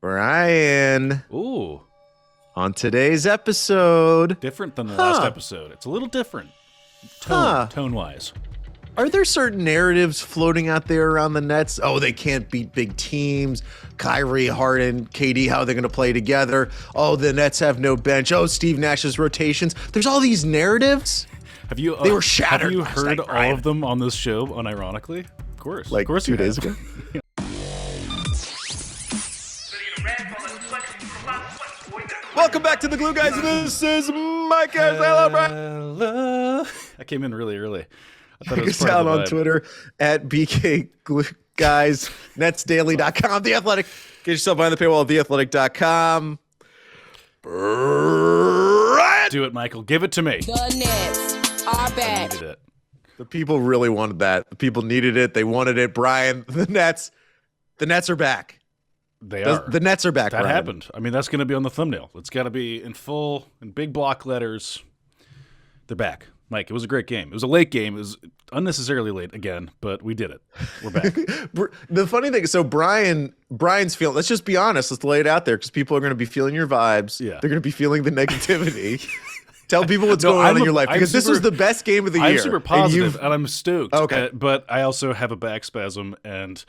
Brian, Ooh, on today's episode, different than the last episode. It's a little different tone-wise. Are there certain narratives floating out there around the Nets? Oh, they can't beat big teams. Kyrie, Harden, KD, how are they going to play together? Oh, the Nets have no bench. Oh, Steve Nash's rotations. There's all these narratives. They were shattered. Have you heard all of them on this show, unironically? Of course. Like of course 2 days ago? Welcome back to the Glue Guys. This is Mike. Hello, Brian. Hello. I came in really early. I thought it was Check us out on Twitter at BK Glue Guys, Netsdaily.com, The Athletic. Get yourself behind the paywall at theathletic.com. Brian. Do it, Michael. Give it to me. The Nets are back. I needed it. The people really wanted that. The people needed it. They wanted it. Brian, the Nets are back. They are. The Nets are back, That Brian. happened. I mean, that's going to be on the thumbnail. It's got to be in full, in big block letters. They're back. Mike, it was a great game. It was a late game. It was unnecessarily late again, but we did it. We're back. The funny thing is, so Brian's feeling, let's just be honest. Let's lay it out there because people are going to be feeling your vibes. Yeah. They're going to be feeling the negativity. Tell people what's going on in your life because this was the best game of the year. I'm super positive and I'm stoked. Okay. But I also have a back spasm and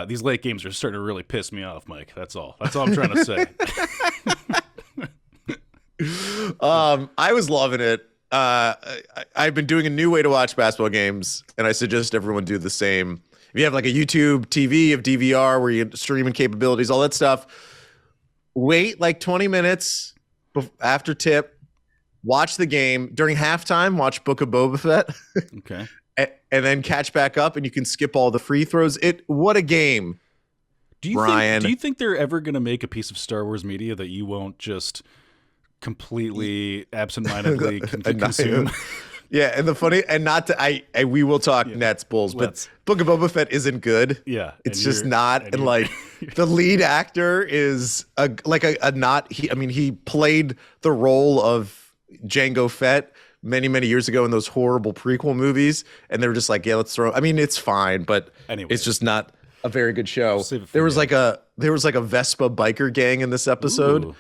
these late games are starting to really piss me off, Mike. That's all. That's all I'm trying to say. I was loving it. I've been doing a new way to watch basketball games, and I suggest everyone do the same. If you have like a YouTube TV of DVR where you get streaming capabilities, all that stuff, wait like 20 minutes after tip, watch the game. During halftime, watch Book of Boba Fett. Okay. And then catch back up, and you can skip all the free throws. What a game, Brian. Do you think they're ever going to make a piece of Star Wars media that you won't just completely absentmindedly consume? Yeah, and the funny, and not to, we will talk Nets Bulls, but Book of Boba Fett isn't good. Yeah, it's just not, and like the lead actor is he played the role of Jango Fett many years ago in those horrible prequel movies, and they were just like, yeah, let's throw. I mean, it's fine, but it's just not a very good show. There was like a Vespa biker gang in this episode. Ooh.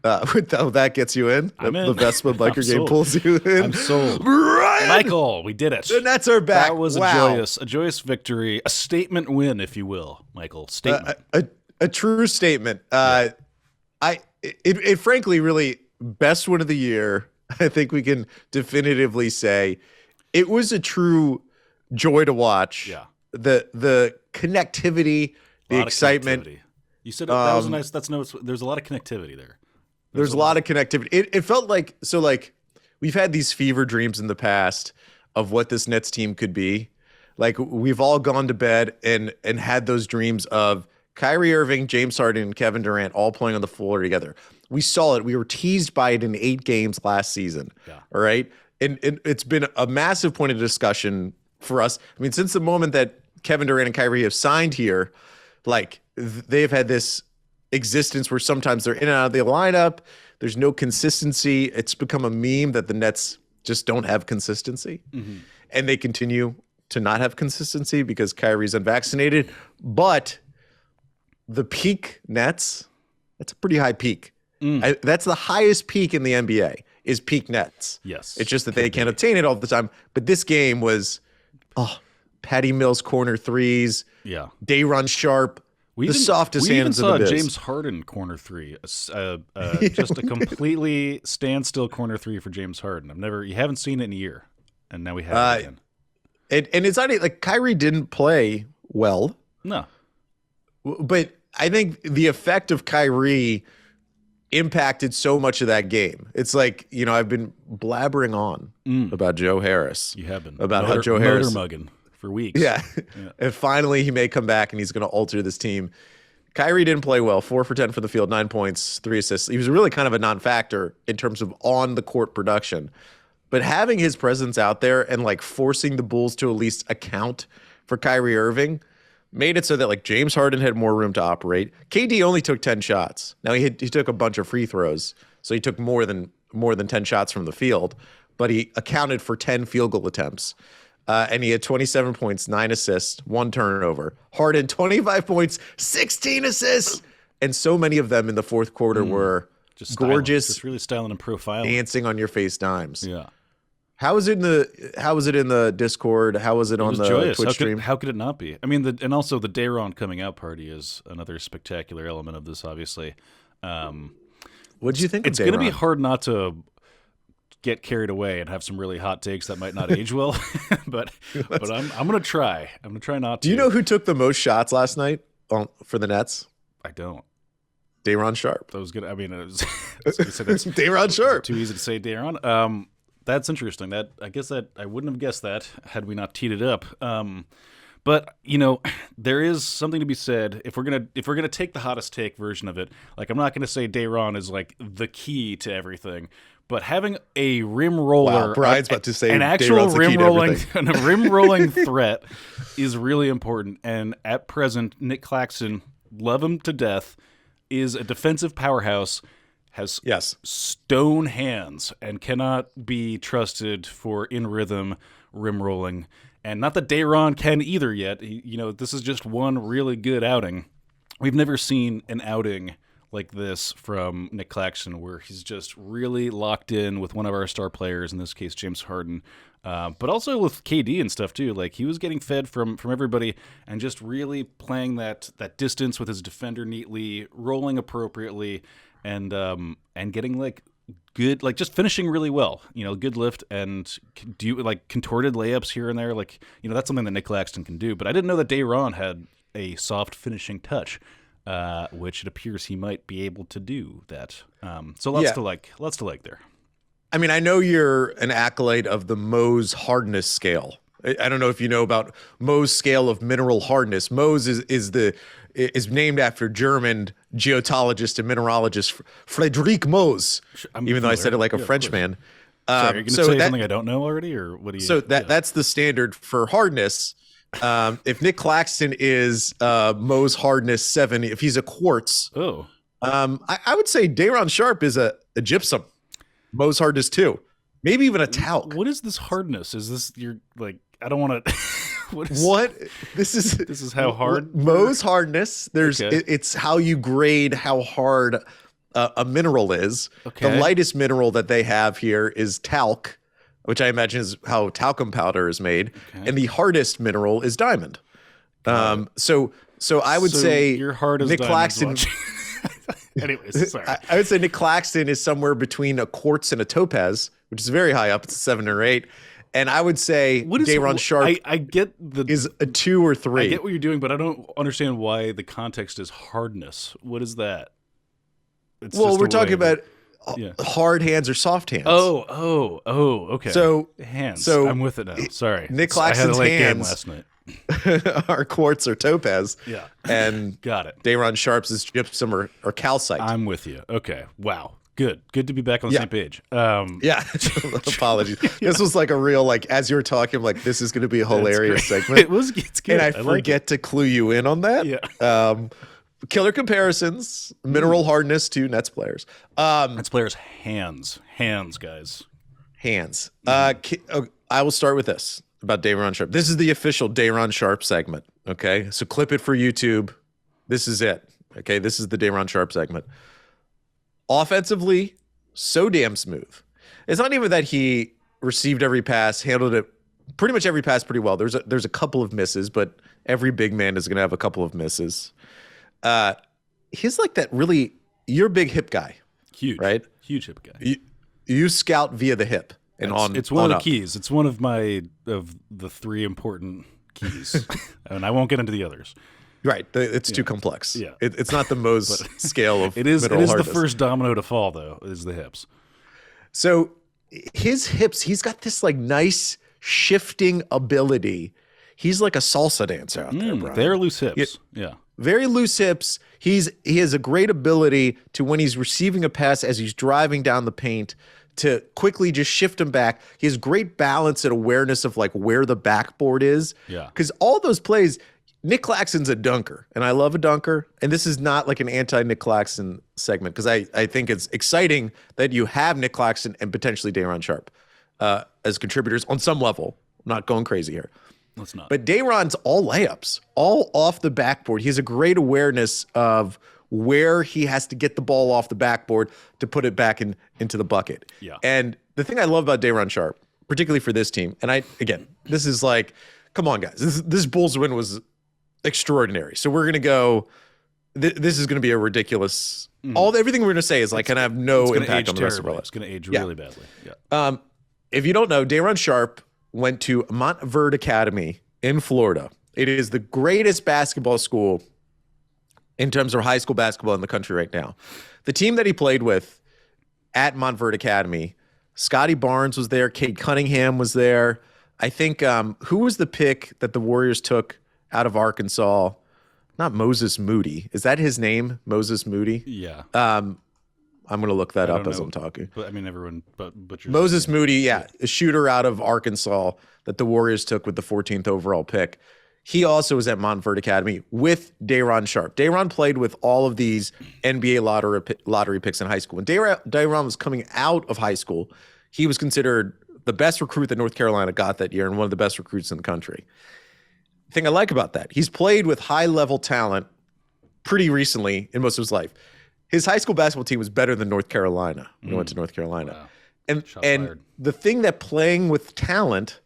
That gets you in. The Vespa biker gang pulls you in. I'm sold. Brian! Michael, we did it. The Nets are back. That was a joyous victory, a statement win, if you will, Michael. Statement. A true statement. It frankly really best win of the year. I think we can definitively say it was a true joy to watch. Yeah. The connectivity, the excitement. You said that was nice. There's a lot of connectivity there. There's a lot of connectivity. It felt like we've had these fever dreams in the past of what this Nets team could be. Like we've all gone to bed and had those dreams of Kyrie Irving, James Harden, and Kevin Durant all playing on the floor together. We saw it. We were teased by it in 8 games last season. Yeah. All right. And it's been a massive point of discussion for us. I mean, since the moment that Kevin Durant and Kyrie have signed here, like they've had this existence where sometimes they're in and out of the lineup. There's no consistency. It's become a meme that the Nets just don't have consistency. Mm-hmm. And they continue to not have consistency because Kyrie's unvaccinated. But the peak Nets, that's a pretty high peak. That's the highest peak in the NBA is peak Nets. Yes. It's just that they can't obtain it all the time. But this game was, Patty Mills corner threes. Yeah. Dion Sharp. The softest hands in the biz. We even saw James Harden corner three, just a completely standstill corner three for James Harden. You haven't seen it in a year, and now we have it again. And it's not like Kyrie didn't play well. No. But I think the effect of Kyrie impacted so much of that game. It's like, I've been blabbering on about Joe Harris. You have been. About how Joe Harris. Mugging for weeks. Yeah. And finally he may come back and he's going to alter this team. Kyrie didn't play well. 4 for 10 for the field, 9 points, 3 assists. He was really kind of a non-factor in terms of on-the-court production. But having his presence out there and like forcing the Bulls to at least account for Kyrie Irving made it so that like James Harden had more room to operate. KD only took 10 shots. Now he took a bunch of free throws, so he took more than 10 shots from the field, but he accounted for 10 field goal attempts. And he had 27 points, 9 assists, 1 turnover. Harden, 25 points, 16 assists, and so many of them in the fourth quarter were Just styling, gorgeous, just really styling and profiling. dancing on your face dimes. Yeah. How was it in the Discord? How was it on was the joyous. Twitch stream? How could it not be? I mean, and also the Dayron coming out party is another spectacular element of this, obviously. What did you think? It's of going to be Dayron? hard not to get carried away and have some really hot takes that might not age well, but I'm going to try. I'm going to try not to. Do you know who took the most shots last night for the Nets? I don't. Dayron Sharp. I was gonna. I mean, I was gonna say that's Dayron Sharp. too easy to say, Dayron. That's interesting. I guess that I wouldn't have guessed that had we not teed it up. But there is something to be said if we're gonna take the hottest take version of it. Like, I'm not gonna say Dayron is like the key to everything, but having a rim roller, Wow, Brian's about to say an actual Dayron's the key to a rim rolling threat is really important. And at present, Nick Claxton, love him to death, is a defensive powerhouse. Has stone hands and cannot be trusted for in rhythm rim rolling. And not that Dayron can either yet. This is just one really good outing. We've never seen an outing like this from Nick Claxton, where he's just really locked in with one of our star players, in this case James Harden, but also with KD and stuff too. Like, he was getting fed from everybody and just really playing that distance with his defender neatly, rolling appropriately, and getting like good, like just finishing really well. Good lift and do like contorted layups here and there. Like, that's something that Nick Claxton can do. But I didn't know that Dayron had a soft finishing touch, which it appears he might be able to do that. So lots to like there. I mean, I know you're an acolyte of the Mohs hardness scale. I don't know if you know about Mohs scale of mineral hardness. Mohs is named after German geologist and mineralogist Friedrich Mohs, even though I said it like a Frenchman. Sorry, you're going to say something I don't know already, or what do you? So that's the standard for hardness. If Nick Claxton is Mohs hardness 7, if he's a quartz, I would say Dayron Sharp is a gypsum. Mohs hardness 2, maybe even a talc. What is this hardness? Is this you're like? I don't want to. What this is how hard Mohs hardness. It's how you grade how hard a mineral is. Okay. The lightest mineral that they have here is talc, which I imagine is how talcum powder is made, and the hardest mineral is diamond. So I would say your heart is Nick Claxton. Anyways, sorry. I would say Nick Claxton is somewhere between a quartz and a topaz, which is very high up. It's a 7 or 8. And I would say Dayron Sharp I get is a 2 or 3. I get what you're doing, but I don't understand why the context is hardness. What is that? We're talking about hard hands or soft hands. Oh, okay. So hands. So I'm with it now. Sorry. Nick Claxton's I had a late hands game last night. are quartz or topaz. Yeah. And got it. Dayron Sharp's is gypsum or calcite. I'm with you. Okay. Wow. Good to be back on the same page. Apologies. This was like a real, like, as you were talking, I'm like, this is going to be a hilarious segment. It's good. And I forget to clue you in on that. Yeah. Killer comparisons, mineral hardness to Nets players. Nets players' hands, guys. Hands. I will start with this about Dayron Sharp. This is the official Dayron Sharp segment. Okay, so clip it for YouTube. This is it. Okay, this is the Dayron Sharp segment. Offensively, so damn smooth. It's not even that he received every pass, handled it pretty much every pass pretty well. There's a couple of misses, but every big man is going to have a couple of misses. He's like that really. You're a big hip guy, huge, right? Huge hip guy. You scout via the hip, and it's one of the keys. It's one of the 3 important keys, and I won't get into the others. Right, it's too complex. Yeah, it's not the Mohs scale of it is. It is the first domino to fall, though. Is the hips. So his hips, he's got this like nice shifting ability. He's like a salsa dancer out there, Brian. They're loose hips. Yeah. Very loose hips. He has a great ability to, when he's receiving a pass as he's driving down the paint, to quickly just shift him back. He has great balance and awareness of like where the backboard is. Yeah. Because all those plays, Nick Claxton's a dunker, and I love a dunker. And this is not like an anti-Nick Claxton segment, because I think it's exciting that you have Nick Claxton and potentially Dayron Sharp as contributors on some level. I'm not going crazy here. Let's not. But Dayron's all layups, all off the backboard. He has a great awareness of where he has to get the ball off the backboard to put it back into the bucket. Yeah. And the thing I love about Dion Sharp, particularly for this team, and this is like, come on, guys, this Bulls win was extraordinary. So we're gonna go. This is gonna be a ridiculous. Everything we're gonna say is like gonna have no impact on the rest of our lives. It's gonna age really badly. Yeah. If you don't know, Dion Sharp went to Montverde Academy in Florida. It is the greatest basketball school in terms of high school basketball in the country right now. The team that he played with at Montverde Academy, Scotty Barnes was there, Cade Cunningham was there. I think who was the pick that the Warriors took out of Arkansas? Not Moses Moody. Is that his name? Moses Moody? Yeah. I'm going to look that up as I'm talking. But I mean, everyone butchers Moses Moody, a shooter out of Arkansas that the Warriors took with the 14th overall pick. He also was at Montverde Academy with Dion Sharp. Dion played with all of these NBA lottery picks in high school. When Dion was coming out of high school, he was considered the best recruit that North Carolina got that year and one of the best recruits in the country. The thing I like about that, he's played with high-level talent pretty recently in most of his life. His high school basketball team was better than North Carolina when he went to North Carolina. Wow. And the thing that playing with talent,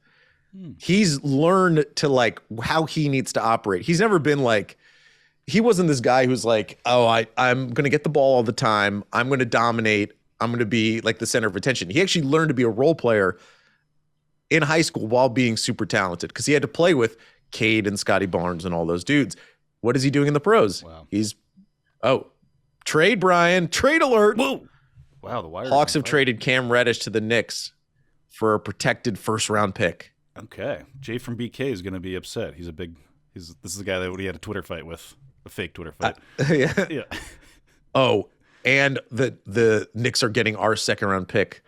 he's learned to like how he needs to operate. He's never been like, he wasn't this guy who's like, oh, I'm going to get the ball all the time. I'm going to dominate. I'm going to be like the center of attention. He actually learned to be a role player in high school while being super talented because he had to play with Cade and Scotty Barnes and all those dudes. What is he doing in the pros? Wow. Trade Brian, trade alert. Whoa. Wow, the Wire. Hawks have traded Cam Reddish to the Knicks for a protected first-round pick. Okay. Jay from BK is going to be upset. This is the guy that he had a Twitter fight with, a fake Twitter fight. Yeah. Oh, and the Knicks are getting our second-round pick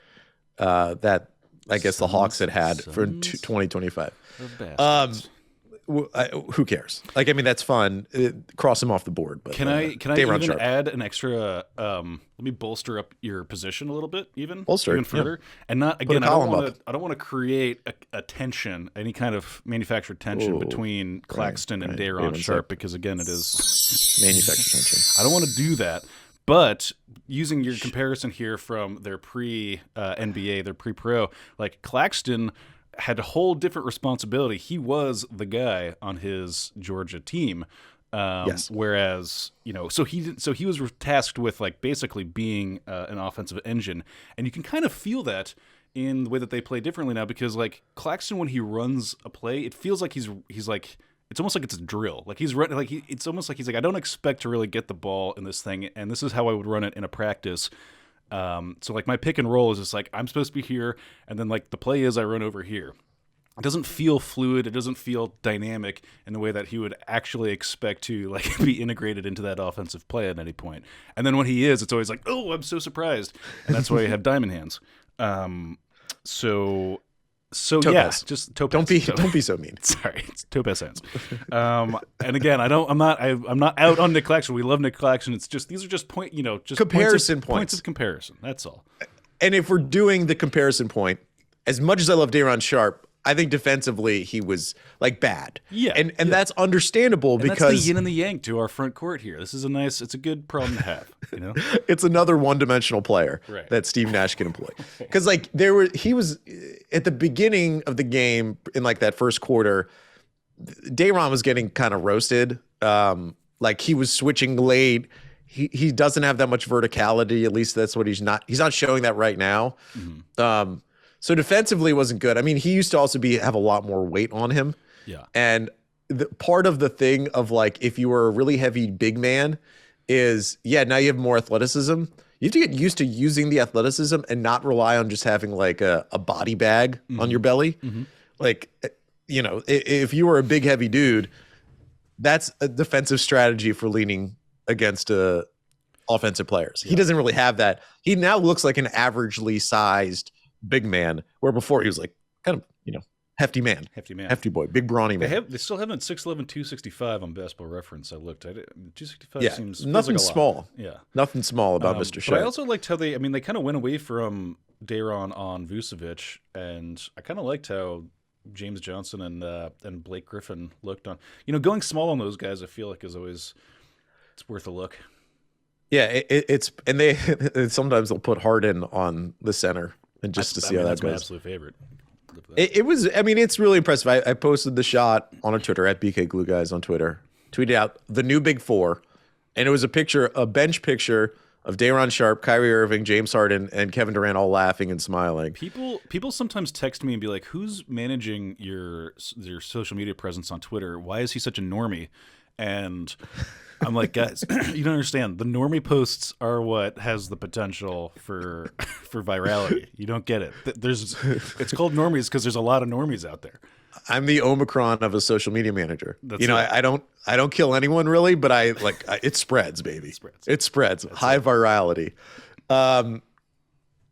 that I guess the Hawks had for 2025. Who cares? Like, I mean, that's fun. Cross him off the board. But can I even Sharp. add an extra? Let me bolster up your position a little bit, even further, and not again. I don't want to create a tension, any kind of manufactured tension between Claxton and Dion Sharp, because again, it is manufactured tension. I don't want to do that. But using your comparison here from their pre-NBA, their pre-pro, like Claxton had a whole different responsibility. He was the guy on his Georgia team. Yes. Whereas, so he was tasked with like basically being an offensive engine. And you can kind of feel that in the way that they play differently now, because like Claxton, when he runs a play, it feels like he's like, it's almost like it's a drill. Like he's running, like it's almost like he's like, I don't expect to really get the ball in this thing. And this is how I would run it in a practice. So like my pick and roll is just like, I'm supposed to be here. And then like the play is I run over here. It doesn't feel fluid. It doesn't feel dynamic in the way that he would actually expect to like be integrated into that offensive play at any point. And then when he is, it's always like, oh, I'm so surprised. And that's why you have diamond hands. So Topaz. Yeah, just Topaz. Don't be so mean. Sorry, it's Topaz hands. And again, I'm not out on Nick Claxton. We love Nick Claxton. It's just these are just comparison points of comparison. That's all. And if we're doing the comparison point, as much as I love Dion Sharp, I think defensively he was like bad. Yeah, and that's understandable because that's the yin and the yang to our front court here. This is it's a good problem to have. It's another one-dimensional player that Steve Nash can employ. Because like he was at the beginning of the game in like that first quarter, Dion was getting kind of roasted. Like he was switching late. He doesn't have that much verticality. At least that's what he's not showing that right now. Mm-hmm. So defensively wasn't good. I mean, he used to also have a lot more weight on him. Yeah. And part of the thing of like, if you were a really heavy big man is, now you have more athleticism. You have to get used to using the athleticism and not rely on just having like a body bag on your belly. Mm-hmm. Like, if you were a big heavy dude, that's a defensive strategy for leaning against offensive players. He doesn't really have that. He now looks like an averagely sized big man, where before he was like kind of, hefty boy, big brawny man. They still have him at 6'11", 265 on Basketball Reference. I looked at it. 265 seems nothing like a small. Lot. Yeah, nothing small about Mr. Shea. But I also liked how they kind of went away from Dion on Vucevic, and I kind of liked how James Johnson and Blake Griffin looked on. Going small on those guys, I feel like is always it's worth a look. Yeah, it's and they sometimes they'll put Harden on the center and just to see how that that's goes. My absolute favorite. It was. I mean, it's really impressive. I posted the shot on a Twitter at BK glueguys on Twitter. Tweeted out the new Big Four, and it was a bench picture of Dion Sharp, Kyrie Irving, James Harden, and Kevin Durant all laughing and smiling. People sometimes text me and be like, "Who's managing your social media presence on Twitter? Why is he such a normie?" And I'm like, guys, you don't understand. The normie posts are what has the potential for virality. You don't get it. It's called normies because there's a lot of normies out there. I'm the Omicron of a social media manager. I don't kill anyone really, but it spreads, baby. It spreads. High virality.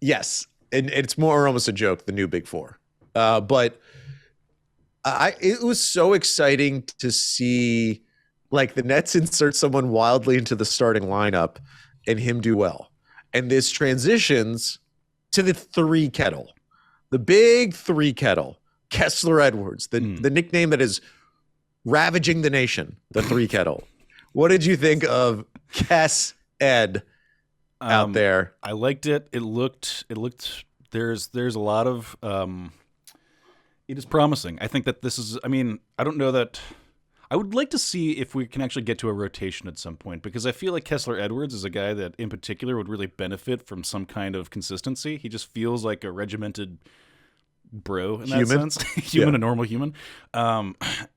Yes, and it's more almost a joke. The new Big Four, but it was so exciting to see. Like the Nets insert someone wildly into the starting lineup and him do well. And this transitions to the Three Kettle, the big Three Kettle, Kessler Edwards, the nickname that is ravaging the nation, the Three Kettle. What did you think of Kess Ed out there? I liked it. It looked, there's a lot of, it is promising. I think that this is, I mean, I don't know that, I would like to see if we can actually get to a rotation at some point, because I feel like Kessler Edwards is a guy that in particular would really benefit from some kind of consistency. He just feels like a regimented bro in that sense. A normal human.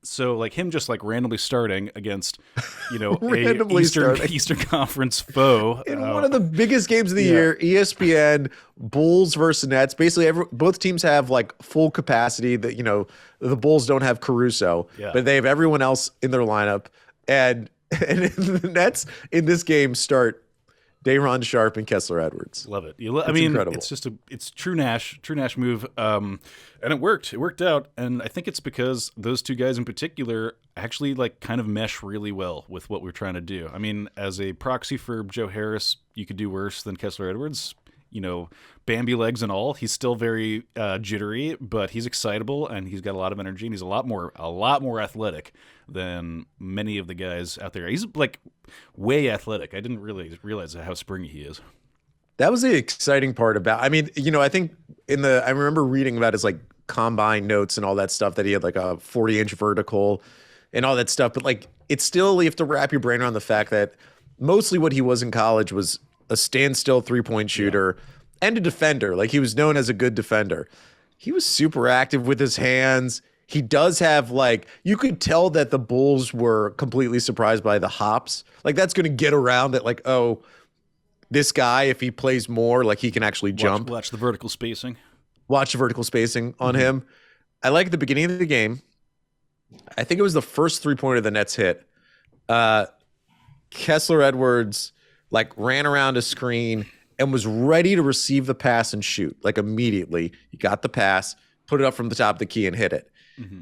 So like him just like randomly starting against, Eastern Conference foe. In one of the biggest games of the year, ESPN, Bulls versus Nets. Basically both teams have like full capacity that, the Bulls don't have Caruso, but they have everyone else in their lineup. And the Nets in this game start Dion Sharp and Kessler Edwards. Love it. I mean, incredible. It's true Nash move. And it worked. It worked out. And I think it's because those two guys in particular actually like kind of mesh really well with what we're trying to do. I mean, as a proxy for Joe Harris, you could do worse than Kessler Edwards. Bambi legs and all. He's still very jittery, but he's excitable and he's got a lot of energy and he's a lot more athletic than many of the guys out there. He's like way athletic. I didn't really realize how springy he is. That was the exciting part about. I mean, I think I remember reading about his like combine notes and all that stuff that he had like a 40-inch vertical and all that stuff. But like, it's still, you have to wrap your brain around the fact that mostly what he was in college was a standstill 3-point shooter and a defender. Like he was known as a good defender. He was super active with his hands. He does have like, you could tell that the Bulls were completely surprised by the hops. Like that's going to get around that like, oh, this guy, if he plays more, like he can actually jump. Watch the vertical spacing. Watch the vertical spacing on him. I like at the beginning of the game, I think it was the first 3-pointer the Nets hit. Kessler Edwards like ran around a screen and was ready to receive the pass and shoot. Like immediately, he got the pass, put it up from the top of the key and hit it.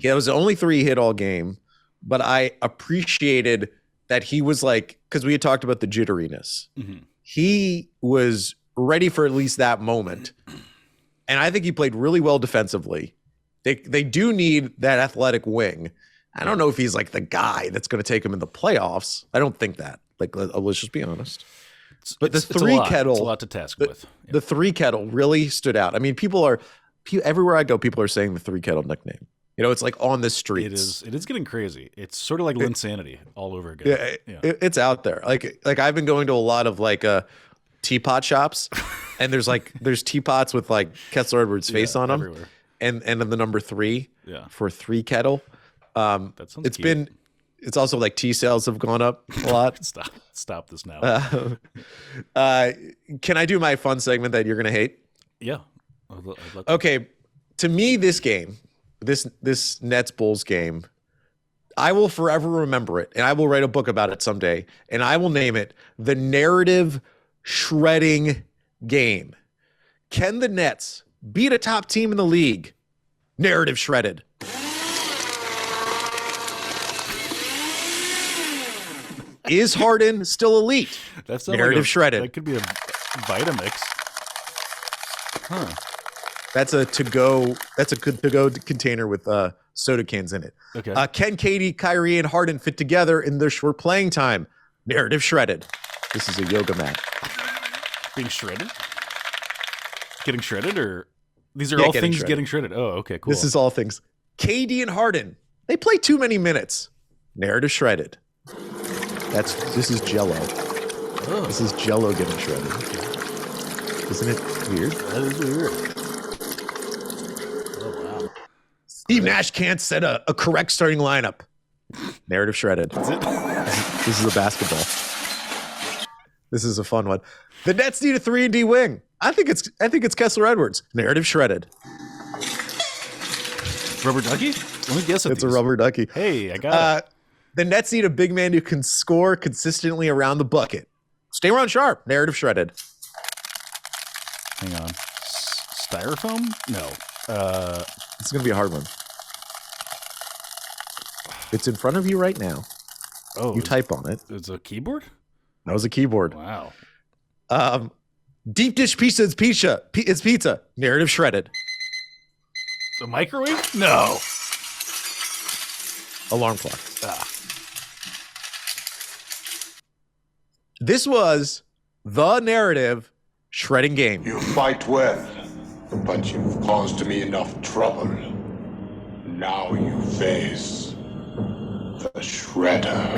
That was the only 3 he hit all game, but I appreciated that he was like, because we had talked about the jitteriness. He was ready for at least that moment. And I think he played really well defensively. They do need that athletic wing. I don't know if he's like the guy that's going to take him in the playoffs. I don't think that. Like, let's just be honest. But the Three Kettle, it's a lot to task with. Yeah. The Three Kettle really stood out. I mean, everywhere I go, people are saying the Three Kettle nickname. It's like on the streets. It is getting crazy. It's sort of like Linsanity all over again. It's out there. Like I've been going to a lot of like teapot shops, and there's teapots with like Kessler Edwards' face on them, everywhere. and then the number 3 for Three Kettle. That sounds cute. It's also like tea sales have gone up a lot. Stop this now. Can I do my fun segment that you're gonna hate? Yeah. Okay. To me, this game, this Nets Bulls game, I will forever remember it, and I will write a book about it someday, and I will name it the narrative shredding game. Can the Nets beat a top team in the league? Narrative shredded. Is Harden still elite? That's narrative shredded. That could be a Vitamix. Huh. That's a to-go. That's a good to-go container with soda cans in it. Okay. Can KD, Kyrie, and Harden fit together in their short playing time? Narrative shredded. This is a yoga mat. Being shredded? Getting shredded, or these are all things shredded. getting shredded? Oh, okay, cool. This is all things. KD and Harden. They play too many minutes. Narrative shredded. This is Jello. Oh. This is Jello getting shredded. Isn't it weird? That is weird. Oh wow. Steve Nash can't set a correct starting lineup. Narrative shredded. That's it. This is a basketball. This is a fun one. The Nets need a 3-and-D wing. I think it's Kessler Edwards. Narrative shredded. Rubber ducky? Let me guess. It's a rubber ducky. Hey, I got it. The Nets need a big man who can score consistently around the bucket. Dion Sharp. Narrative shredded. Hang on. Styrofoam? No. This is gonna be a hard one. It's in front of you right now. Oh, you type on it. It's a keyboard? That was a keyboard. Wow. Deep dish pizza is pizza. It's pizza. Narrative shredded. A microwave? No. Alarm clock. Ah. This was the narrative shredding game. You fight well, but you've caused me enough trouble. Now you face the Shredder.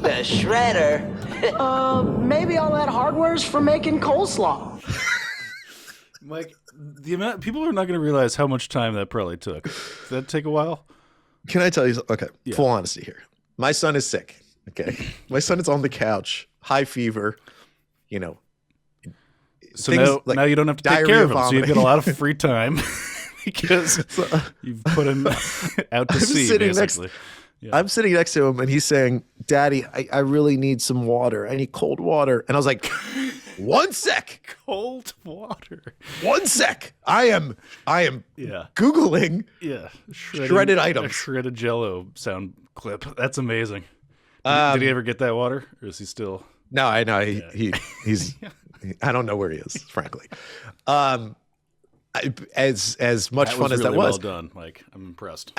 The Shredder? Maybe all that hardware's for making coleslaw. Mike, the amount people are not going to realize how much time that probably took. Did that take a while? Can I tell you something? Okay, Yeah. Full honesty here. My son is sick. Okay, my son is on the couch, high fever. You know. So things now, like now you don't have to take diarrhea, care of him. So you've vomiting. got a lot of free time because you've put him out to sea, sitting basically. I'm sitting next to him and he's saying, "Daddy, I really need some water. I need cold water." And I was like, "One sec, Cold water. 1 sec. I am Yeah. Googling Yeah. Shredded items. A shredded Jello sound clip. That's amazing. Did he ever get that water, or is he still? No, I know he's. I don't know where he is, frankly. As much fun as that really was, well done, Mike. I'm impressed.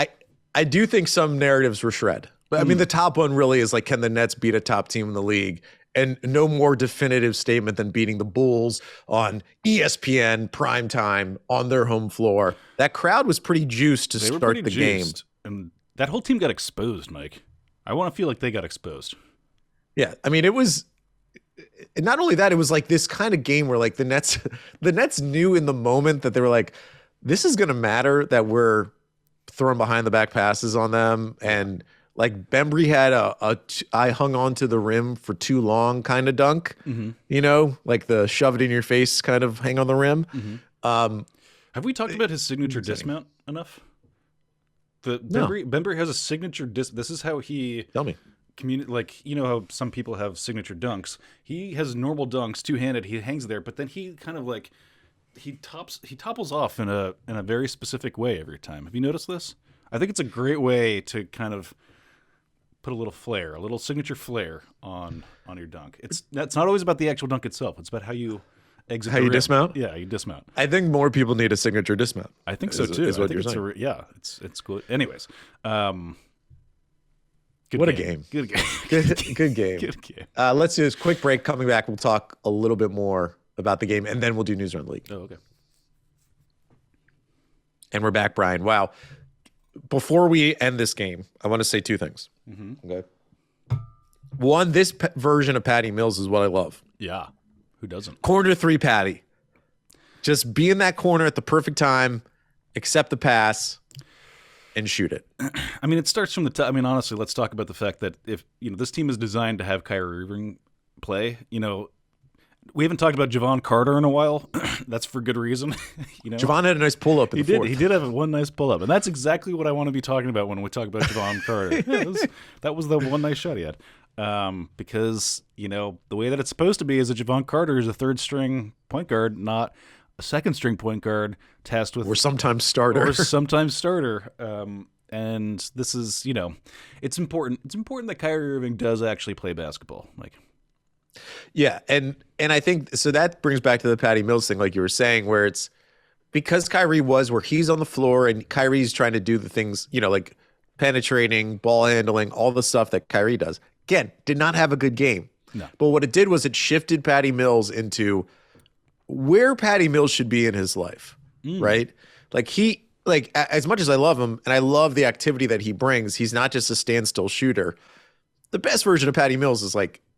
I do think some narratives were shred. But I mean, the top one really is like, can the Nets beat a top team in the league? And no more definitive statement than beating the Bulls on ESPN primetime on their home floor. That crowd was pretty juiced to They were start pretty the juiced, game. and that whole team got exposed, Mike. I want to feel like they got exposed. Yeah, I mean, it was not only that, it was like this kind of game where like the Nets knew in the moment that they were like, this is going to matter that we're throwing behind the back passes on them. And like Bembry had I hung on to the rim for too long kind of dunk, you know, like the shove it in your face kind of hang on the rim. Have we talked about his signature dismount enough? Bembry has a signature This is how he Tell me. Like, you know how some people have signature dunks. He has normal dunks, two-handed. He hangs there, but then he kind of like he topples off in a very specific way every time. Have you noticed this? I think it's a great way to kind of put a little flair, a little signature flair on your dunk. It's not always about the actual dunk itself. It's about how you exit. How you dismount? Yeah, you dismount. I think more people need a signature dismount. I think so too. Is what I think you're saying. it's cool. Anyways, What a game. Good game. Good game. Good game. Let's do this quick break. Coming back, we'll talk a little bit more about the game, and then we'll do news around the league. Oh, okay. And we're back, Brian. Wow. Before we end this game, I want to say two things. Okay. One, this version of Patty Mills is what I love. Yeah. Who doesn't? Corner three Patty. Just be in that corner at the perfect time, accept the pass, and shoot it. I mean, it starts from the top. I mean, honestly, let's talk about the fact that if this team is designed to have Kyrie Irving play. We haven't talked about Javon Carter in a while. That's for good reason. Javon had a nice pull up. He did have one nice pull up, and that's exactly what I want to be talking about when we talk about Javon Carter. Yeah, that was the one nice shot he had. Because the way that it's supposed to be is that Javon Carter is a third string point guard, not a second string point guard tasked with or sometimes starter. And this is, it's important. It's important that Kyrie Irving does actually play basketball. Like, yeah, and I think so that brings back to the Patty Mills thing, like you were saying, where it's because Kyrie was where he's on the floor and Kyrie's trying to do the things, like penetrating, ball handling, all the stuff that Kyrie does. Again, did not have a good game. No. But what it did was it shifted Patty Mills into where Patty Mills should be in his life, right? Like as much as I love him and I love the activity that he brings, he's not just a standstill shooter. The best version of Patty Mills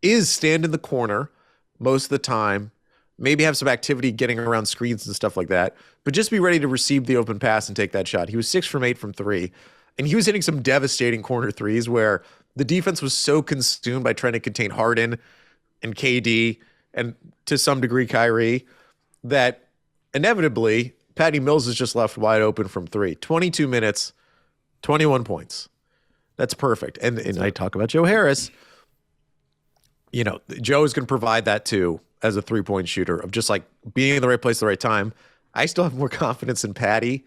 is stand in the corner most of the time, maybe have some activity getting around screens and stuff like that, but just be ready to receive the open pass and take that shot. He was 6 from 8 from 3, and he was hitting some devastating corner threes where the defense was so consumed by trying to contain Harden and KD and to some degree Kyrie that inevitably Patty Mills is just left wide open from 3. 22 minutes, 21 points. That's perfect. And I talk about Joe Harris. You know, Joe is going to provide that too as a 3-point shooter of just like being in the right place at the right time. I still have more confidence in Patty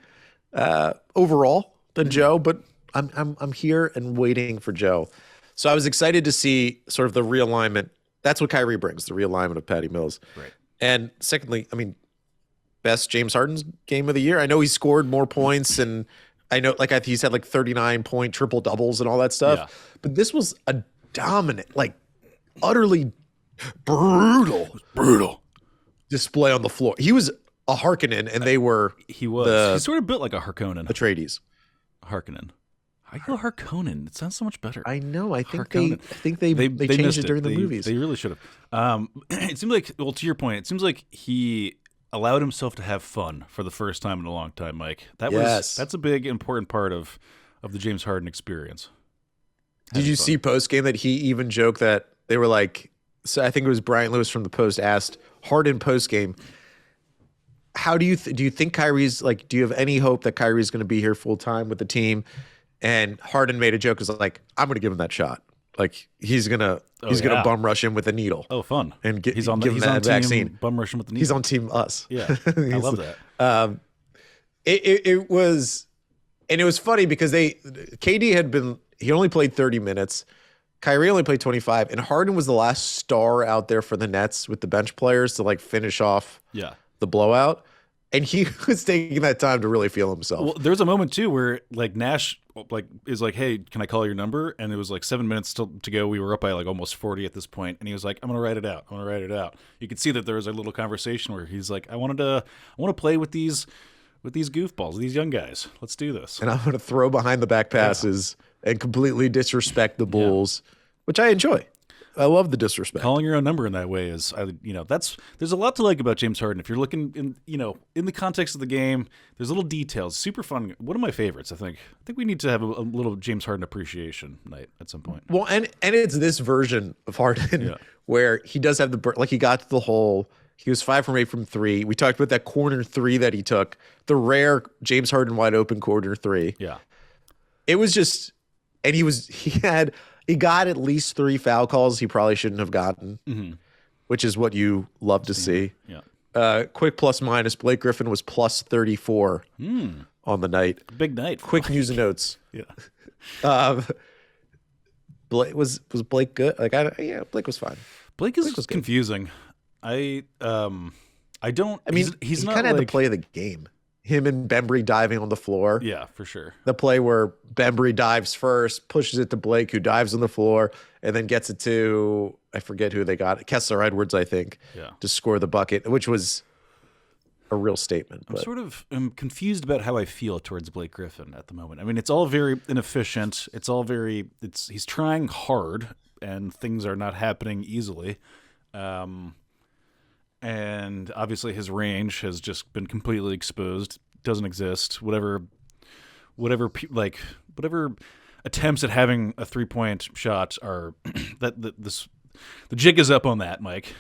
overall than Joe, but I'm here and waiting for Joe. So I was excited to see sort of the realignment. That's what Kyrie brings, the realignment of Patty Mills. Right. And secondly, I mean, best James Harden's game of the year. I know he scored more points, and I know he's had like 39-point triple doubles and all that stuff. But this was a dominant, like utterly brutal display on the floor. He was a Harkonnen, and they were. He was. He's sort of built like a Harkonnen. Atreides. Harkonnen. I go Harkonnen. It sounds so much better. I know. I think they changed it during the movies. They really should have. It seemed like, well, to your point, it seems like he allowed himself to have fun for the first time in a long time, Mike. That's a big important part of the James Harden experience. Did you see post game that he even joked that they were like, so I think it was Brian Lewis from the Post asked Harden post game, how do you think Kyrie's like, do you have any hope that Kyrie's going to be here full time with the team? And Harden made a joke, is like, I'm going to give him that shot. Like he's gonna bum rush him with a needle. Oh, fun! And he's on team vaccine. Bum rush him with the needle. He's on team us. Yeah, I love that. It was funny because KD he only played 30 minutes. Kyrie only played 25, and Harden was the last star out there for the Nets with the bench players to like finish off the blowout. And he was taking that time to really feel himself. Well, there's a moment too where like Nash is like, "Hey, can I call your number?" And it was like 7 minutes to go. We were up by like almost 40 at this point, and he was like, "I'm gonna write it out. You could see that there was a little conversation where he's like, "I want to play with these goofballs, these young guys. Let's do this." And I'm gonna throw behind the back passes and completely disrespect the Bulls, which I enjoy. I love the disrespect. Calling your own number in that way is, there's a lot to like about James Harden. If you're looking in the context of the game, there's little details. Super fun. One of my favorites, I think. I think we need to have a little James Harden appreciation night at some point. Well, and it's this version of Harden where he does have he got to the hole. He was 5 from 8 from 3. We talked about that corner 3 that he took, the rare James Harden wide open corner 3. Yeah. It was just, and he got at least 3 foul calls he probably shouldn't have gotten, which is what you love to see. Yeah. Quick plus minus, Blake Griffin was plus 34 on the night. Big night. Quick news and notes. Yeah. Blake was Blake good? Blake was fine. Blake was confusing. I don't. I mean, he's not kind of had the play of the game. Him and Bembry diving on the floor. Yeah, for sure. The play where Bembry dives first, pushes it to Blake, who dives on the floor, and then gets it to, I forget who they got, Kessler Edwards, I think, to score the bucket, which was a real statement. I'm confused about how I feel towards Blake Griffin at the moment. I mean, it's all very inefficient. He's trying hard, and things are not happening easily. And obviously his range has just been completely exposed. Doesn't exist. Whatever attempts at having a 3-point shot are the jig is up on that, Mike.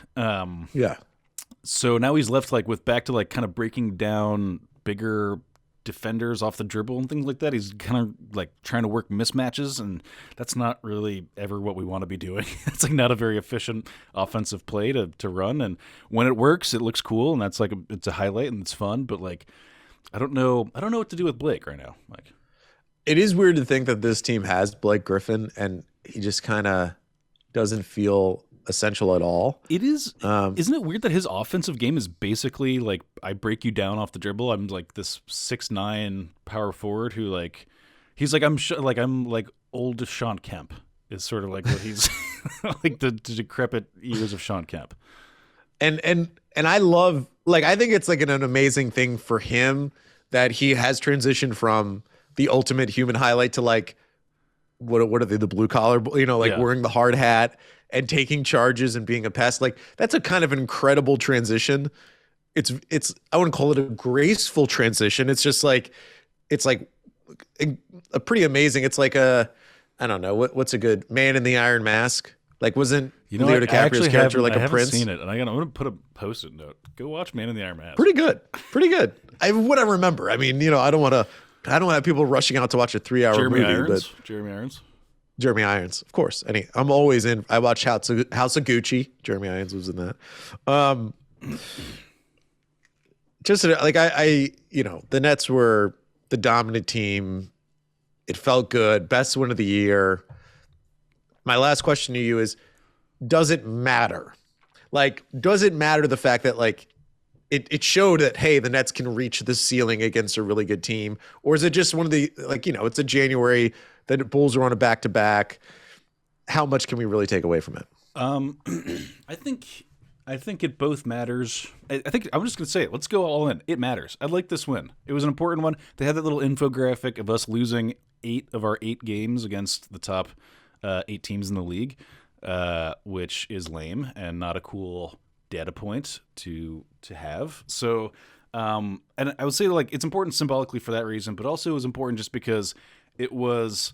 So now he's left back to kind of breaking down bigger defenders off the dribble and things like that. He's kind of trying to work mismatches, and that's not really ever what we want to be doing. It's not a very efficient offensive play to run, and when it works, it looks cool, and that's it's a highlight and it's fun. But I don't know what to do with Blake right now. It is weird to think that this team has Blake Griffin, and he just kind of doesn't feel essential at all. It is. Isn't it weird that his offensive game is basically I break you down off the dribble? I'm this 6'9" power forward who he's I'm old Sean Kemp is sort of what he's like the decrepit years of Sean Kemp. And I love, like, I think it's like an amazing thing for him that he has transitioned from the ultimate human highlight to like, what are they, the blue collar, wearing the hard hat and taking charges and being a pest. Like, that's a kind of incredible transition. It's I wouldn't call it a graceful transition. It's just like, it's like a pretty amazing. It's like I don't know, what's a good Man in the Iron Mask? Like, wasn't Leo DiCaprio's character like a prince? I haven't seen it, and I'm gonna put a post-it note. Go watch Man in the Iron Mask. Pretty good. What I remember. I mean, I don't want to have people rushing out to watch a 3-hour movie. Jeremy Irons, of course. I'm always in. I watch House of Gucci. Jeremy Irons was in that. Just like the Nets were the dominant team. It felt good. Best win of the year. My last question to you is, does it matter? Like, does it matter the fact that, like, it showed that, hey, the Nets can reach the ceiling against a really good team? Or is it just one of the, like, it's a January, the Bulls are on a back-to-back. How much can we really take away from it? I think it both matters. I think I'm just going to say it. Let's go all in. It matters. I like this win. It was an important one. They had that little infographic of us losing 8 of our 8 games against the top 8 teams in the league, which is lame and not a cool data point to have. So, and I would say, like, it's important symbolically for that reason, but also it was important just because it was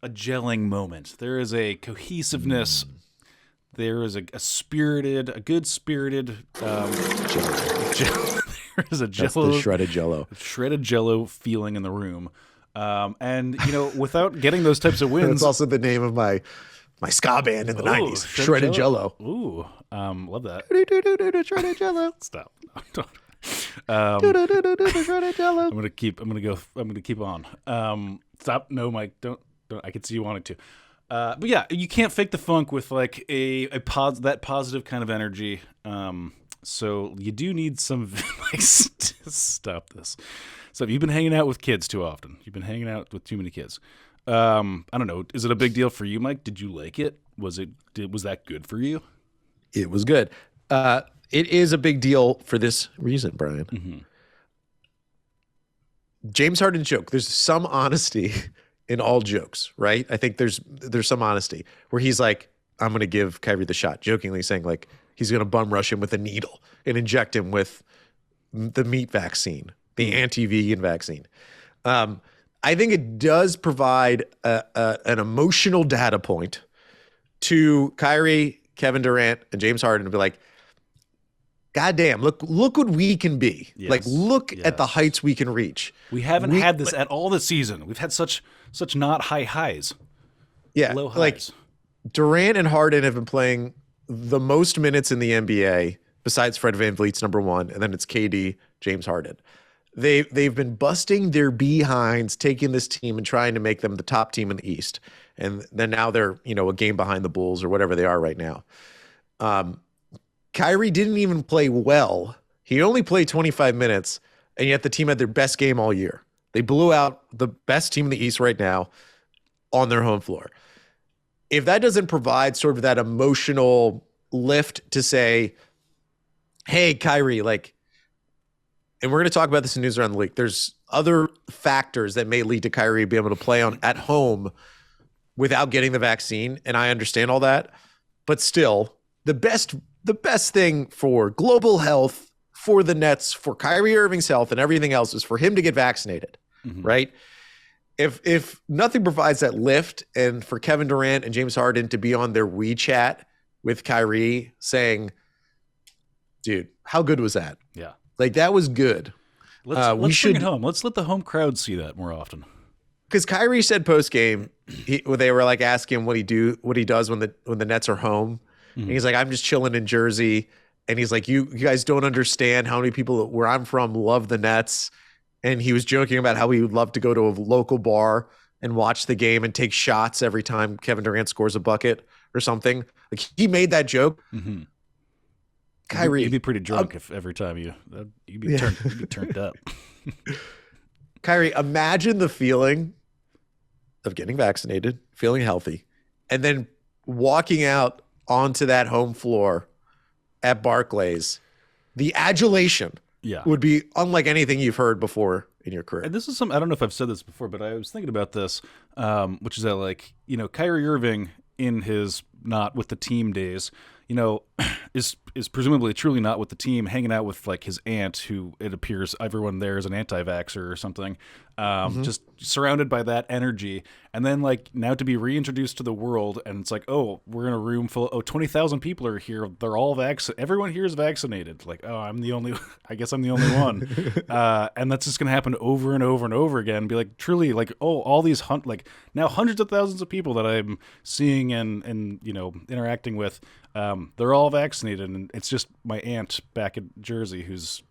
a gelling moment. There is a cohesiveness. There is a good spirited there is a jello, the shredded jello feeling in the room. And without getting those types of wins, it's also the name of my ska band in the 90s, Shredded Jello. Ooh, love that. Shredded Jello. Stop. Shredded Jello. I'm gonna keep on. Stop. No, Mike. Don't. I can see you wanting to. But yeah, you can't fake the funk with like that positive kind of energy. So you do need some like stop this. So you've been hanging out with kids too often. You've been hanging out with too many kids. I don't know. Is it a big deal for you, Mike? Did you like it? Was that good for you? It was good. It is a big deal for this reason, Brian. Mm-hmm. James Harden joke. There's some honesty in all jokes, right? I think there's some honesty where he's like, I'm going to give Kyrie the shot, jokingly saying like he's going to bum rush him with a needle and inject him with the meat vaccine, the anti-vegan vaccine. I think it does provide an emotional data point to Kyrie, Kevin Durant, and James Harden to be like, God damn, look what we can be. Yes. Like, look at the heights we can reach. We haven't had this at all this season. We've had such not high highs. Yeah, low highs. Like Durant and Harden have been playing the most minutes in the NBA besides Fred VanVleet's number 1, and then it's KD, James Harden. They've been busting their behinds, taking this team and trying to make them the top team in the East. And then now they're, a game behind the Bulls or whatever they are right now. Kyrie didn't even play well. He only played 25 minutes, and yet the team had their best game all year. They blew out the best team in the East right now on their home floor. If that doesn't provide sort of that emotional lift to say, hey, Kyrie, like, and we're going to talk about this in News Around the League, there's other factors that may lead to Kyrie being able to play at home without getting the vaccine, and I understand all that. But still, the best thing for global health, for the Nets, for Kyrie Irving's health and everything else is for him to get vaccinated, right? If nothing provides that lift, and for Kevin Durant and James Harden to be on their WeChat with Kyrie saying, dude, how good was that? Yeah. Like, that was good. Let's bring it home. Let's let the home crowd see that more often. Because Kyrie said post game, they were like asking him what he does when the Nets are home, and he's like, I'm just chilling in Jersey, and he's like, you guys don't understand how many people where I'm from love the Nets, and he was joking about how he would love to go to a local bar and watch the game and take shots every time Kevin Durant scores a bucket or something. Like, he made that joke. Mm-hmm. Kyrie, you'd be pretty drunk if every time you'd be turned up. Kyrie, imagine the feeling of getting vaccinated, feeling healthy, and then walking out onto that home floor at Barclays, the adulation would be unlike anything you've heard before in your career. And this is I don't know if I've said this before, but I was thinking about this, which is that, like, Kyrie Irving in his not with the team days, is presumably truly not with the team, hanging out with like his aunt, who it appears everyone there is an anti-vaxxer or something, just surrounded by that energy. And then like now to be reintroduced to the world, and it's like, oh, we're in a room full of 20,000 people are here. They're all everyone here is vaccinated. Like, oh, I guess I'm the only one. And that's just going to happen over and over and over again. Be like, truly, like, oh, all these now hundreds of thousands of people that I'm seeing and interacting with, they're all vaccinated, and it's just my aunt back in Jersey who's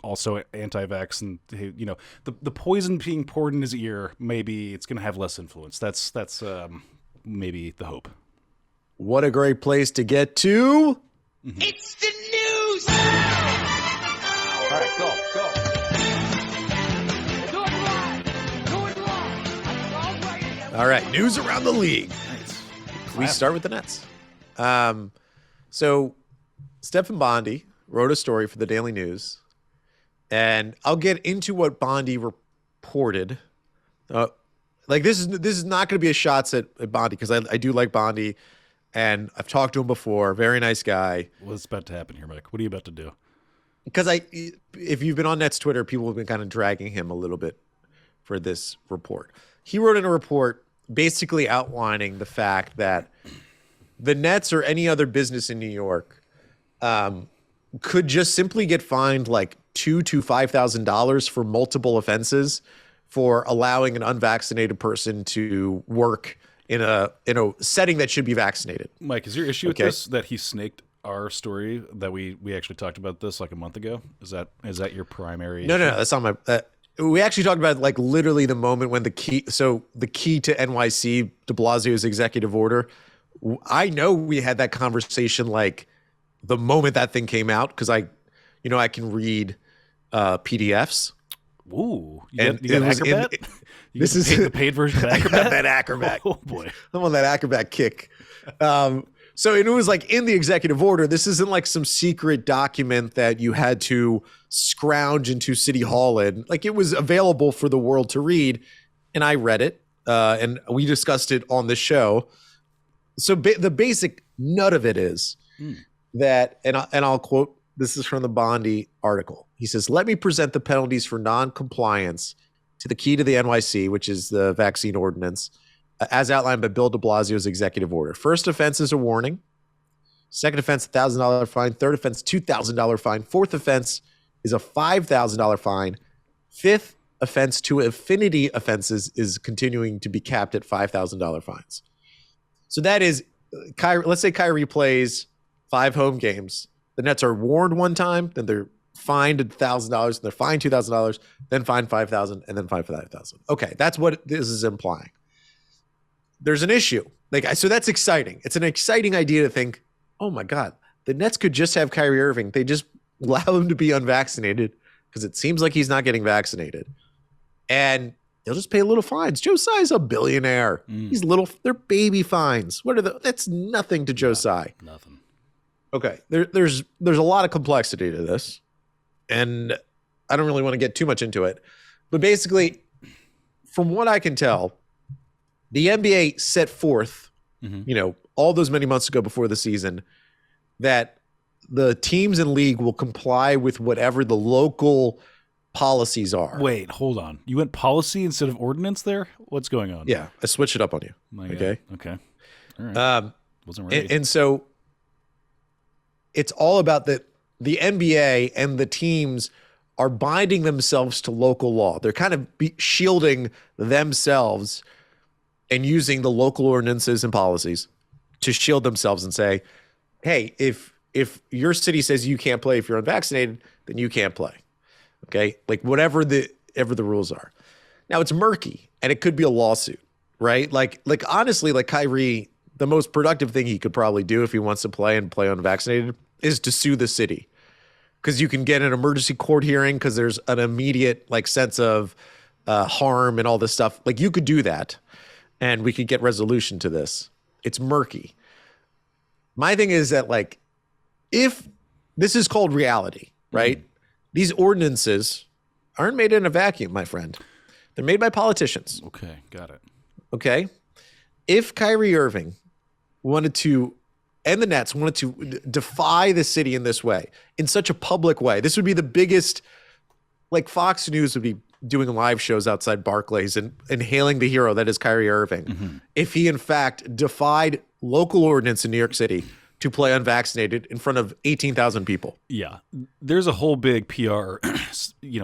also anti-vax, and the poison being poured in his ear, maybe it's going to have less influence. That's maybe the hope. What a great place to get to. It's the news. All right, go. All right, news around the league. Nice. We start with the Nets. So Stephen Bondi wrote a story for the Daily News, and I'll get into what Bondi reported. This is not going to be a shots at Bondi, because I do like Bondi, and I've talked to him before. Very nice guy. What's about to happen here, Mike? What are you about to do? Because if you've been on Nets Twitter, people have been kind of dragging him a little bit for this report. He wrote in a report basically outlining the fact that the Nets or any other business in New York could just simply get fined like $2,000 to $5,000 for multiple offenses for allowing an unvaccinated person to work in a setting that should be vaccinated. Mike, is your issue with this that he snaked our story that we actually talked about this like a month ago? Is that your primary? No, that's not my. We actually talked about like literally the moment when the key to NYC de Blasio's executive order. I know we had that conversation like the moment that thing came out, because I can read PDFs. Ooh, you got Acrobat? This is the paid version of Acrobat? I got that Acrobat. Oh boy, I'm on that Acrobat kick. So it was like in the executive order. This isn't like some secret document that you had to scrounge into City Hall in. Like, it was available for the world to read, and I read it, and we discussed it on the show. So the basic nut of it is that, and I'll quote, this is from the Bondi article. He says, "Let me present the penalties for non-compliance to the key to the NYC, which is the vaccine ordinance, as outlined by Bill de Blasio's executive order. First offense is a warning. Second offense, $1,000 fine. Third offense, $2,000 fine. Fourth offense is a $5,000 fine. Fifth offense to affinity offenses is continuing to be capped at $5,000 fines." So that is, let's say Kyrie plays 5 home games. The Nets are warned one time, then they're fined $1,000, they're fined $2,000, then fined $5,000, and then fined $5,000. Okay, that's what this is implying. There's an issue. So that's exciting. It's an exciting idea to think, oh my God, the Nets could just have Kyrie Irving. They just allow him to be unvaccinated because it seems like he's not getting vaccinated. And they'll just pay little fines. Joe Tsai's a billionaire. They're baby fines. That's nothing to Joe Tsai. Nothing. Okay, there's a lot of complexity to this, and I don't really want to get too much into it. But basically, from what I can tell, the NBA set forth, all those many months ago before the season, that the teams in league will comply with whatever the local policies are. Wait, hold on. You went policy instead of ordinance there? What's going on? Yeah, I switched it up on you. Okay. Okay. All right. Wasn't ready. And so it's all about the NBA and the teams are binding themselves to local law. They're kind of shielding themselves and using the local ordinances and policies to shield themselves and say, hey, if your city says you can't play if you're unvaccinated, then you can't play. Okay? Like whatever the rules are. Now it's murky and it could be a lawsuit, right? Like honestly, like Kyrie, the most productive thing he could probably do if he wants to play and play unvaccinated is to sue the city. Because you can get an emergency court hearing because there's an immediate sense of harm and all this stuff. Like you could do that and we could get resolution to this. It's murky. My thing is that, like, if this is called reality, right? These ordinances aren't made in a vacuum, my friend. They're made by politicians. Okay, got it. Okay? If Kyrie Irving wanted to, and the Nets wanted to defy the city in this way, in such a public way, this would be the biggest, like Fox News would be doing live shows outside Barclays and hailing the hero that is Kyrie Irving. If he, in fact, defied local ordinance in New York City to play unvaccinated in front of 18,000 people. Yeah. There's a whole big PR,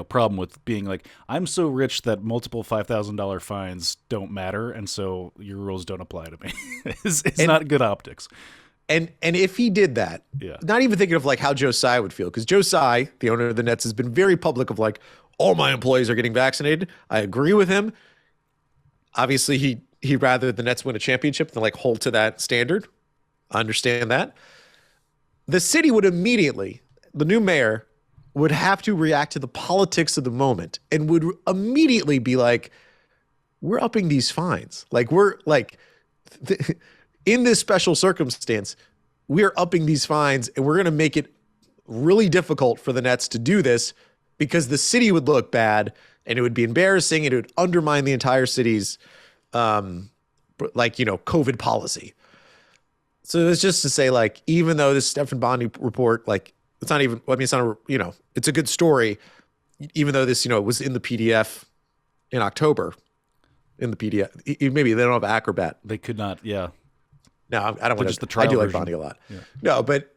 problem with being like, I'm so rich that multiple $5,000 fines don't matter, and so your rules don't apply to me. It's not good optics. And if he did that, not even thinking of like how Joe Tsai would feel, because Joe Tsai, the owner of the Nets, has been very public of like, all my employees are getting vaccinated. I agree with him. Obviously, he'd rather the Nets win a championship than like hold to that standard. I understand that. The city would immediately, the new mayor would have to react to the politics of the moment and would immediately be like, we're upping these fines. Like, we're like, in this special circumstance, we're upping these fines and we're going to make it really difficult for the Nets to do this because the city would look bad and it would be embarrassing and it would undermine the entire city's, COVID policy. So it's just to say, like, even though this Stefan Bondi report, like, it's not even, I mean, it's not, it's a good story, even though this, was in the PDF in October, in the PDF. Maybe they don't have Acrobat. They could not, yeah. No, I don't want just to. the trial I do like version. Bondi a lot. Yeah. No, but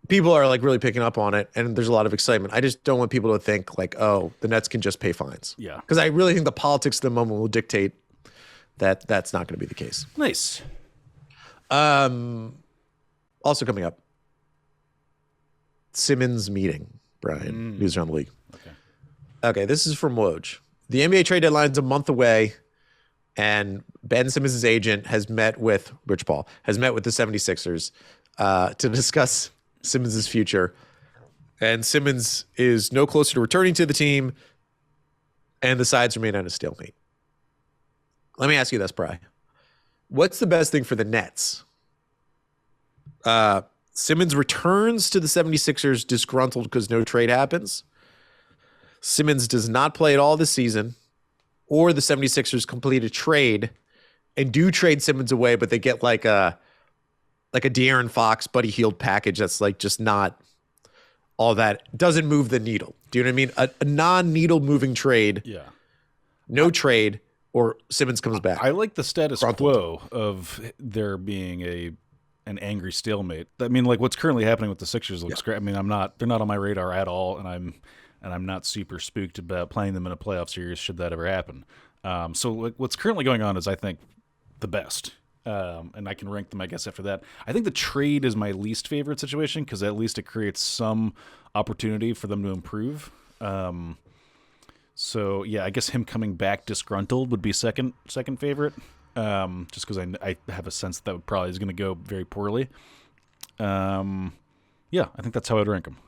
people are like really picking up on it, and there's a lot of excitement. I just don't want people to think like, oh, the Nets can just pay fines. Yeah. Because I really think the politics of the moment will dictate that that's not going to be the case. Nice. Also coming up, Simmons meeting, Brian. News around the league. Okay, this is from Woj. The NBA trade deadline's a month away, and Ben Simmons' agent has met with, Rich Paul, has met with the 76ers to discuss Simmons' future. And Simmons is no closer to returning to the team, and the sides remain on a stalemate. Let me ask you this, Bri. What's the best thing for the Nets? Simmons returns to the 76ers disgruntled because no trade happens. Simmons does not play at all this season, or the 76ers complete a trade and do trade Simmons away, but they get like a De'Aaron Fox, Buddy Hield package that's like just not all that, doesn't move the needle. Do you know what I mean? A non-needle moving trade. Yeah. No trade, or Simmons comes back. I like the status quo of there being an angry stalemate. I mean, like what's currently happening with the Sixers looks great. I mean, they're not on my radar at all, and I'm not super spooked about playing them in a playoff series should that ever happen. So what's currently going on is, I think, the best. And I can rank them, I guess, after that. I think the trade is my least favorite situation because at least it creates some opportunity for them to improve. So, yeah, I guess him coming back disgruntled would be second favorite, just because I have a sense that probably is going to go very poorly. Yeah, I think that's how I'd rank him.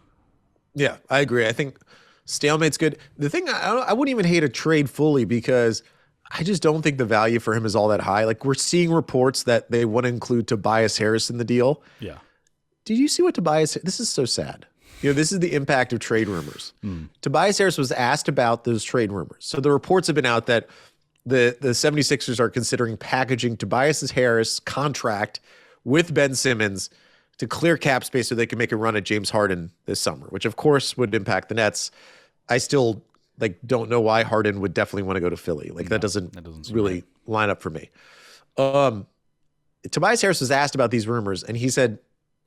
Yeah, I agree. I think stalemate's good. The thing, I wouldn't even hate a trade fully because I just don't think the value for him is all that high. Like, we're seeing reports that they want to include Tobias Harris in the deal. Yeah. Did you see what this is so sad. This is the impact of trade rumors. Tobias Harris was asked about those trade rumors. So the reports have been out that the 76ers are considering packaging Tobias Harris' contract with Ben Simmons to clear cap space so they can make a run at James Harden this summer, which of course would impact the Nets. I still don't know why Harden would definitely want to go to Philly. That doesn't really line up for me. Tobias Harris was asked about these rumors, and he said,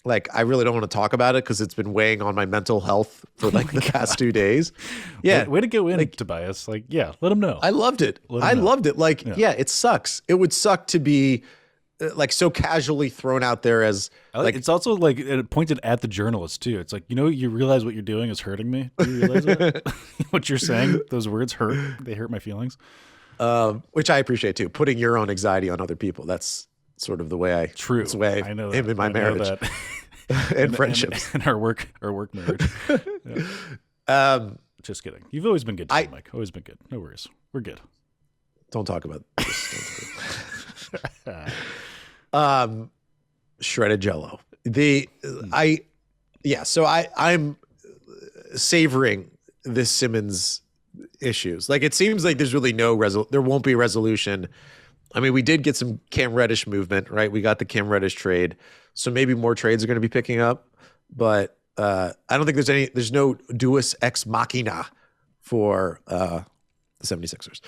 I really don't want to talk about it because it's been weighing on my mental health for the past 2 days. Yeah. Way to go in, Tobias. Let him know. I loved it. Loved it. It sucks. It would suck to be so casually thrown out there as it's also it pointed at the journalist too. It's you realize what you're doing is hurting me. Do you realize that? What you're saying, those words hurt. They hurt my feelings. Which I appreciate too. Putting your own anxiety on other people. That's sort of the way True. It's the way I know am in my marriage and friendships and our work marriage. Yeah. Just kidding. You've always been good to me, Mike. Always been good. No worries. We're good. Don't talk about this. Shredded Jello. So I'm savoring this Simmons issues. Like, it seems like there's really there won't be a resolution. I mean, we did get some Cam Reddish movement, right? We got the Cam Reddish trade. So maybe more trades are going to be picking up, but I don't think there's no Deus Ex Machina for the 76ers.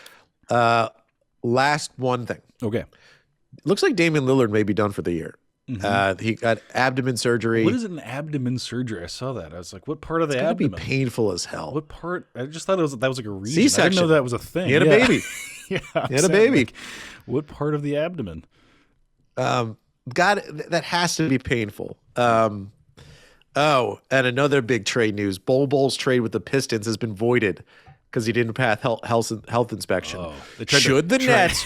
Last one thing. Okay. Looks like Damian Lillard may be done for the year. Mm-hmm. He got abdomen surgery. What is an abdomen surgery? I saw that. I was like, what part of the It's abdomen? Be painful as hell. What part? I just thought that was like a region. C-section. I didn't know that was a thing. He had a baby. Yeah, he had a baby. Like, what part of the abdomen? That has to be painful. And another big trade news. Bol's trade with the Pistons has been voided because he didn't pass health inspection. Oh, Should the Nets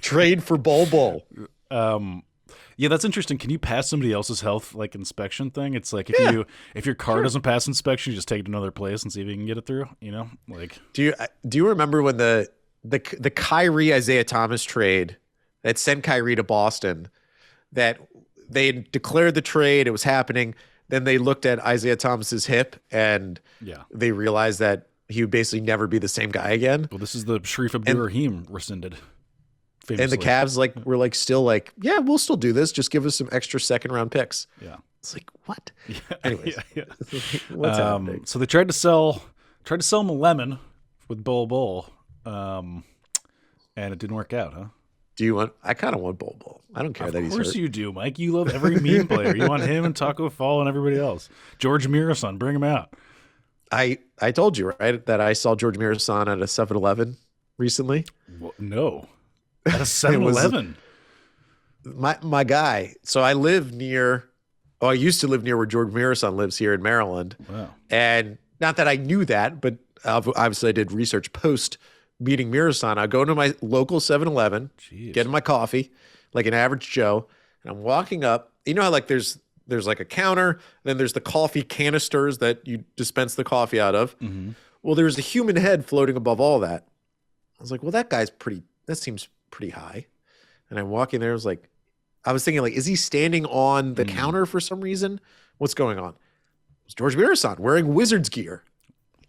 trade for Bol? Yeah, that's interesting. Can you pass somebody else's health inspection thing? It's like if your car doesn't pass inspection, you just take it to another place and see if you can get it through. Do you remember when the Kyrie Isaiah Thomas trade that sent Kyrie to Boston? That they declared the trade, it was happening. Then they looked at Isaiah Thomas's hip and they realized that he would basically never be the same guy again. Well, this is the Sharif Abdur-Rahim rescinded. Famously. And the Cavs were still yeah, we'll still do this. Just give us some extra second round picks. Yeah. It's like, what? Yeah. Anyways. Yeah. What's happening? So they tried to sell him a lemon with Bol. And it didn't work out, huh? I kind of want Bol. I don't care that he's hurt. Of course you do, Mike. You love every meme player. You want him and Taco Fall and everybody else. George Mirasan, bring him out. I told you, right, that I saw George Mirasan at a 7-Eleven recently. Well, no. At a 7-Eleven. My guy. So I live near. Oh, I used to live near where George Mirasan lives here in Maryland. Wow. And not that I knew that, but obviously I did research post meeting Mirasan. I go to my local 7-Eleven, get my coffee, like an average Joe, and I'm walking up. You know how there's a counter, then there's the coffee canisters that you dispense the coffee out of. Mm-hmm. Well, there's a human head floating above all that. I was like, well, that seems pretty high. And I'm walking there. I was thinking, is he standing on the counter for some reason? What's going on? It's George Mirasan wearing Wizards gear,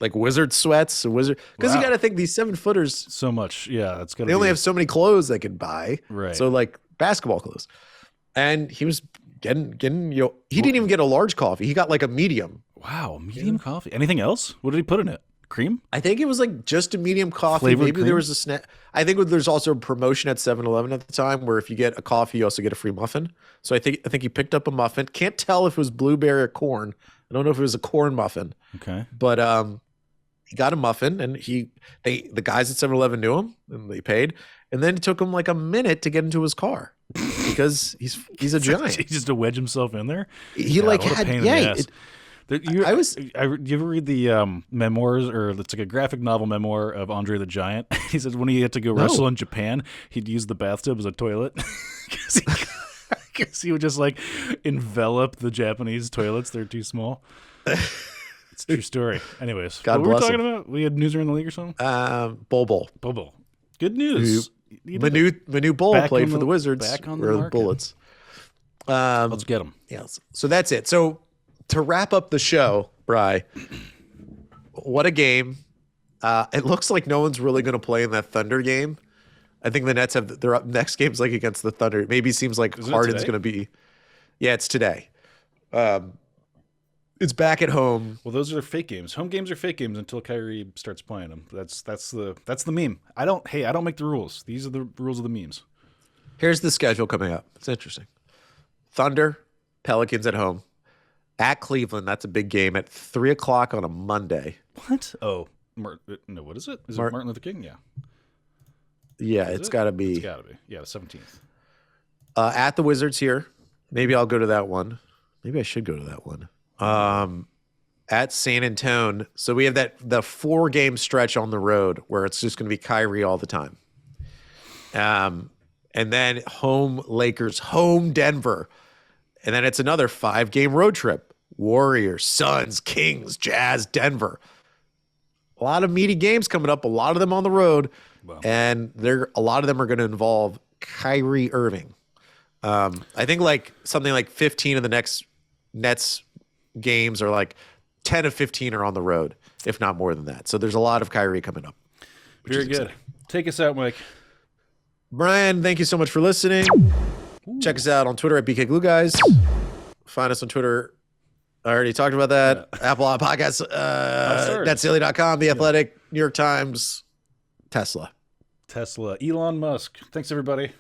wizard sweats, because you got to think these 7-footers. So much, yeah. That's got. They only have so many clothes they can buy, right? So basketball clothes, and he was getting. He didn't even get a large coffee. He got a medium. Wow, medium coffee. Anything else? What did he put in it? Cream? I think it was just a medium coffee. Flavored Maybe cream? there was a snack. I think there's also a promotion at 7-Eleven at the time where if you get a coffee, you also get a free muffin. So I think he picked up a muffin. Can't tell if it was blueberry or corn. I don't know if it was a corn muffin. Okay. But he got a muffin, and the guys at 7-Eleven knew him, and they paid. And then it took him a minute to get into his car because he's a giant. He just to wedge himself in there. He had you ever read the memoirs, or it's a graphic novel memoir of Andre the Giant? He says when he had to go wrestle in Japan, he'd use the bathtub as a toilet because he would just envelop the Japanese toilets. They're too small. It's a true story. Anyways, God what were we bless talking him. about? We had news around the league or something? Bol. Good news. Manu Bol played for the Wizards. Back on the market. Bullets. Let's get him. Yes. So that's it. So to wrap up the show, Bri, what a game. It looks like no one's really going to play in that Thunder game. I think the Nets have their next game's against the Thunder. It maybe seems like Harden's going to be. Yeah, it's today. It's back at home. Well, those are fake games. Home games are fake games until Kyrie starts playing them. That's the meme. I don't make the rules. These are the rules of the memes. Here's the schedule coming up. It's interesting. Thunder, Pelicans at home. At Cleveland, that's a big game at 3:00 on a Monday. What? Oh, no. What is it? Is it Martin Luther King? Yeah. Yeah, it's got to be. It's got to be. Yeah, the 17th. At the Wizards here. Maybe I'll go to that one. Maybe I should go to that one. At San Antonio. So we have the 4-game stretch on the road where it's just going to be Kyrie all the time. And then home Lakers, home Denver. And then it's another 5-game road trip. Warriors, Suns, Kings, Jazz, Denver. A lot of meaty games coming up, a lot of them on the road. Wow. And a lot of them are going to involve Kyrie Irving. I think like something like 15 of the next Nets games are like 10 of 15 are on the road, if not more than that. So there's a lot of Kyrie coming up. Very good. Exciting. Take us out, Mike. Brian, thank you so much for listening. Check us out on Twitter at BKGlueGuys. Find us on Twitter. I already talked about that. Yeah. Apple Podcasts, Netsdaily.com, The Athletic, New York Times, Tesla. Elon Musk. Thanks, everybody.